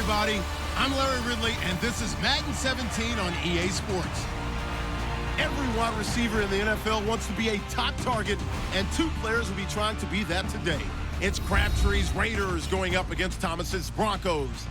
everybody. I'm Larry Ridley, and this is Madden 17 on EA Sports. Every wide receiver in the NFL wants to be a top target, and two players will be trying to be that today. It's Crabtree's Raiders going up against Thomas's Broncos.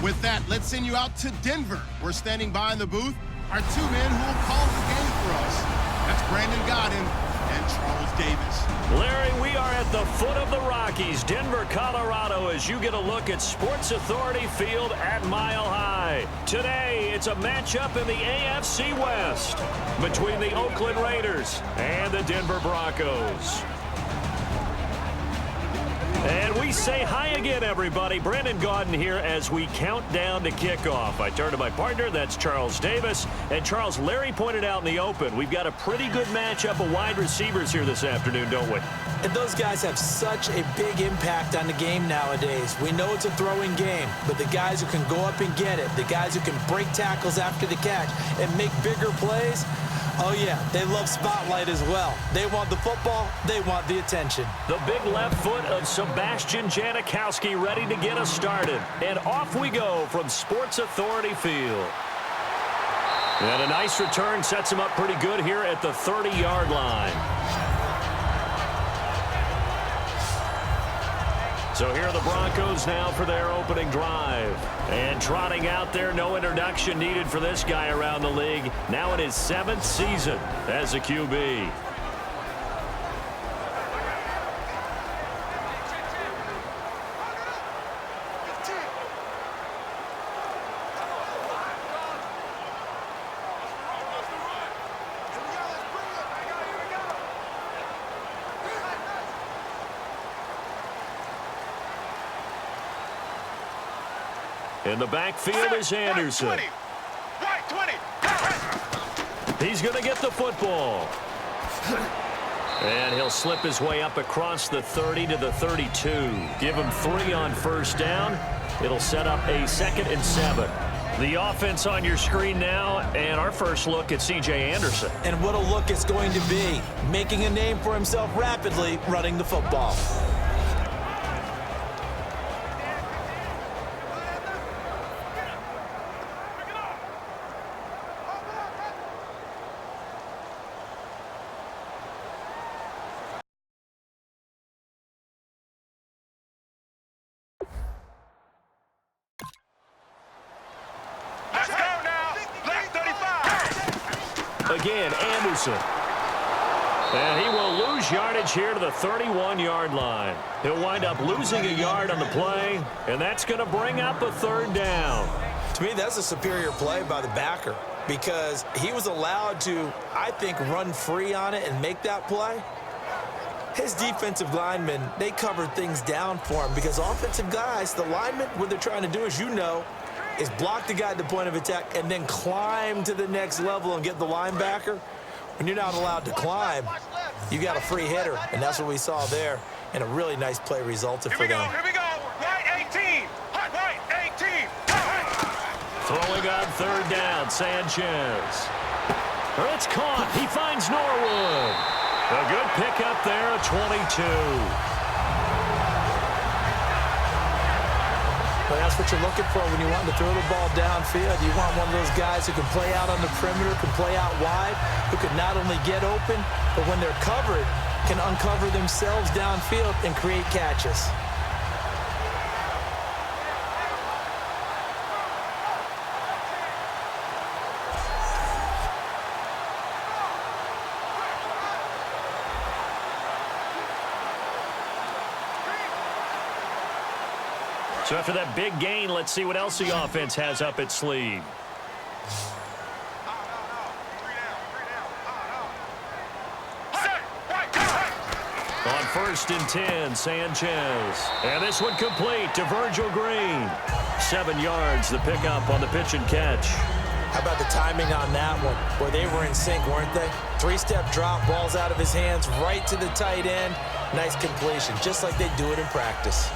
With that, let's send you out to Denver. We're standing by in the booth. Our two men who will call the game for us. That's Brandon Godden and Charles Davis. Larry, we are at the foot of the Rockies, Denver, Colorado, as you get a look at Sports Authority Field at Mile High. Today, it's a matchup in the AFC West between the Oakland Raiders and the Denver Broncos. And we say hi again, everybody. Brandon Gaudin here as we count down to kickoff. I turn to my partner, that's Charles Davis. And Charles, Larry pointed out in the open, we've got a pretty good matchup of wide receivers here this afternoon, don't we? And those guys have such a big impact on the game nowadays. We know it's a throwing game, but the guys who can go up and get it, the guys who can break tackles after the catch and make bigger plays, oh, yeah, they love spotlight as well. They want the football. They want the attention. The big left foot of Sebastian Janikowski ready to get us started. And off we go from Sports Authority Field. And a nice return sets him up pretty good here at the 30-yard line. So here are the Broncos now for their opening drive. And trotting out there, no introduction needed for this guy around the league. Now in his 7th season as a QB. In the backfield is Anderson. He's going to get the football. And he'll slip his way up across the 30 to the 32. Give him 3 on first down. It'll set up a 2nd and 7. The offense on your screen now, and our first look at C.J. Anderson. And what a look it's going to be. Making a name for himself rapidly, running the football. Again, Anderson. And he will lose yardage here to the 31-yard line. He'll wind up losing a yard on the play, and that's going to bring up a 3rd down. To me, that's a superior play by the backer because he was allowed to, I think, run free on it and make that play. His defensive linemen, they covered things down for him because offensive guys, the linemen, what they're trying to do, as you know, is block the guy at the point of attack and then climb to the next level and get the linebacker. When you're not allowed to climb, you got a free hitter, and that's what we saw there, and a really nice play resulted for them. Here we go. Right 18. Right 18. Throwing on 3rd down, Sanchez. It's caught. He finds Norwood. A good pickup there at 22. But that's what you're looking for when you want to throw the ball downfield. You want one of those guys who can play out on the perimeter, can play out wide, who can not only get open, but when they're covered, can uncover themselves downfield and create catches. So after that big gain, let's see what else the offense has up its sleeve. On 1st and 10, Sanchez. And this one complete to Virgil Green. 7 yards, the pickup on the pitch and catch. How about the timing on that one? Where they were in sync, weren't they? 3-step drop, balls out of his hands, right to the tight end. Nice completion, just like they do it in practice.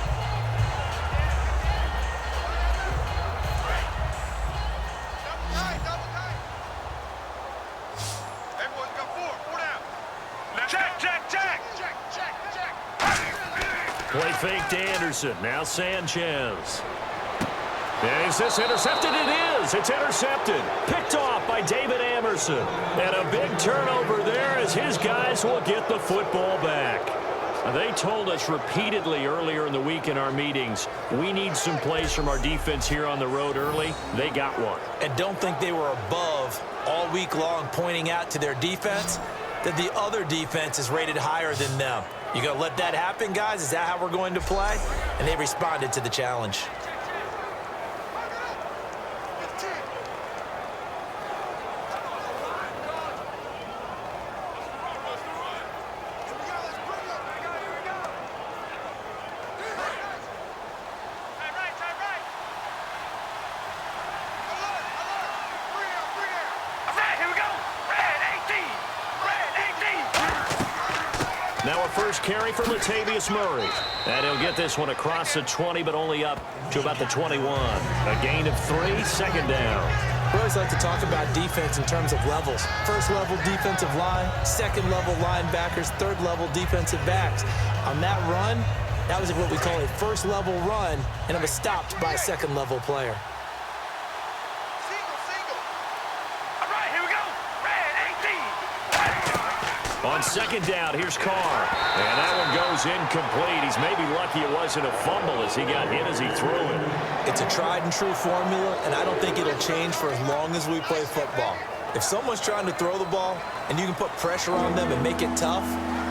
fake to Anderson. Now Sanchez. Is this intercepted? It is. It's intercepted. Picked off by David Amerson. And a big turnover there as his guys will get the football back. They told us repeatedly earlier in the week in our meetings, we need some plays from our defense here on the road early. They got one. And don't think they were above all week long pointing out to their defense that the other defense is rated higher than them. You going to let that happen, guys? Is that how we're going to play? And they responded to the challenge. Now a first carry for Latavius Murray. And he'll get this one across the 20, but only up to about the 21. A gain of 3, second down. We always like to talk about defense in terms of levels. First-level defensive line, second-level linebackers, third-level defensive backs. On that run, that was what we call a first-level run, and it was stopped by a second-level player. On second down, here's Carr. And that one goes incomplete. He's maybe lucky it wasn't a fumble as he got hit as he threw it. It's a tried-and-true formula, and I don't think it'll change for as long as we play football. If someone's trying to throw the ball and you can put pressure on them and make it tough,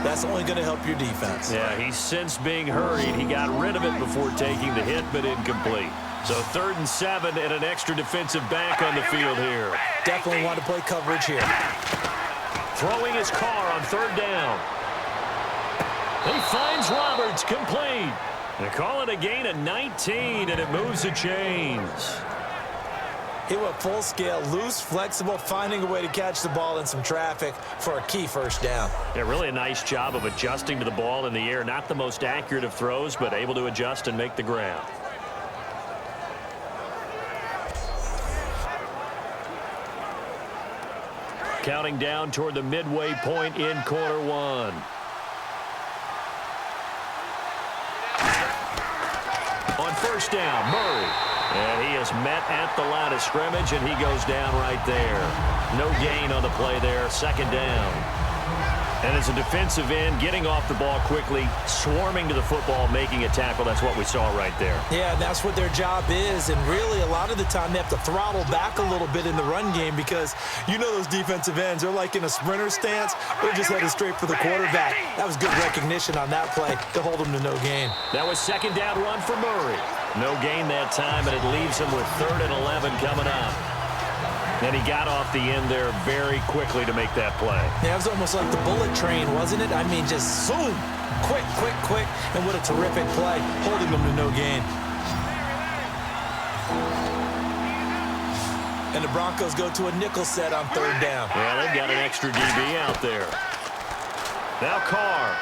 that's only going to help your defense. Yeah, he's since being hurried. He got rid of it before taking the hit, but incomplete. So 3rd and 7 and an extra defensive back on the field here. Definitely want to play coverage here. Throwing his Carr on 3rd down. He finds Roberts, complete. They call it a gain of 19, and it moves the chains. He went full scale, loose, flexible, finding a way to catch the ball in some traffic for a key first down. Yeah, really a nice job of adjusting to the ball in the air. Not the most accurate of throws, but able to adjust and make the grab. Counting down toward the midway point in quarter one. On first down, Murray. And he is met at the line of scrimmage, and he goes down right there. No gain on the play there, second down. And as a defensive end, getting off the ball quickly, swarming to the football, making a tackle, that's what we saw right there. Yeah, that's what their job is, and really a lot of the time they have to throttle back a little bit in the run game because you know those defensive ends, they're like in a sprinter stance, they're just headed straight for the quarterback. That was good recognition on that play to hold them to no gain. That was second down run for Murray. No gain that time, and it leaves him with 3rd and 11 coming up. And he got off the end there very quickly to make that play. Yeah, it was almost like the bullet train, wasn't it? I mean, just zoom, quick, quick, quick, and what a terrific play, holding them to no gain. And the Broncos go to a nickel set on 3rd down. Yeah, they've got an extra DB out there. Now Carr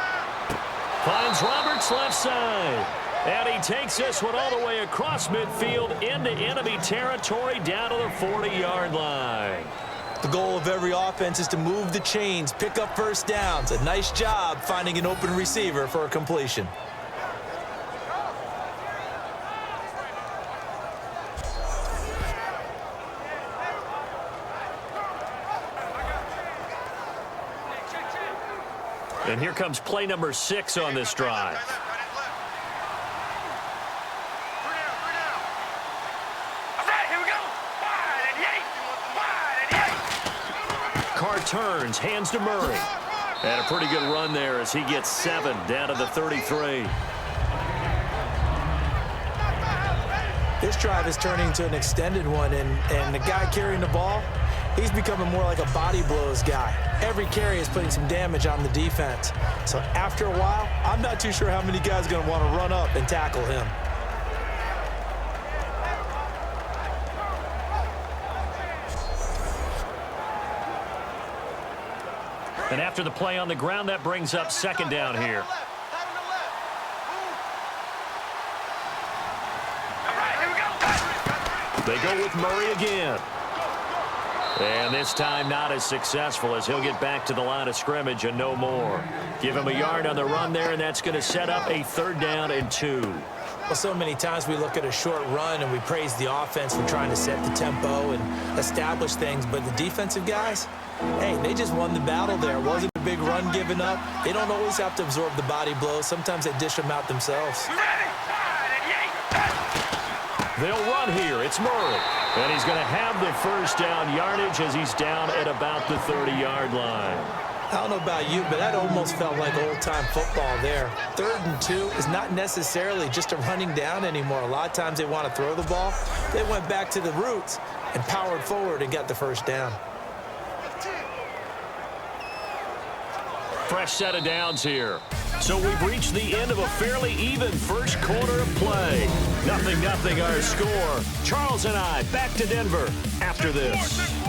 finds Roberts left side. And he takes this one all the way across midfield into enemy territory down to the 40-yard line. The goal of every offense is to move the chains, pick up first downs. A nice job finding an open receiver for a completion. And here comes play number 6 on this drive. Carr turns, hands to Murray. And a pretty good run there as he gets 7 down to the 33. This drive is turning into an extended one, and the guy carrying the ball, he's becoming more like a body blows guy. Every carry is putting some damage on the defense. So after a while, I'm not too sure how many guys are going to want to run up and tackle him. And after the play on the ground, that brings up second down here. They go with Murray again. And this time not as successful as he'll get back to the line of scrimmage and no more. Give him a yard on the run there, and that's going to set up a 3rd down and 2. Well, so many times we look at a short run and we praise the offense for trying to set the tempo and establish things, but the defensive guys, hey, they just won the battle there. It wasn't a big run given up. They don't always have to absorb the body blows. Sometimes they dish them out themselves. They'll run here. It's Murray. And he's going to have the 1st down yardage as he's down at about the 30-yard line. I don't know about you, but that almost felt like old-time football there. 3rd and 2 is not necessarily just a running down anymore. A lot of times they want to throw the ball. They went back to the roots and powered forward and got the 1st down. Fresh set of downs here. So we've reached the end of a fairly even first quarter of play. 0-0 our score. Charles and I back to Denver after this.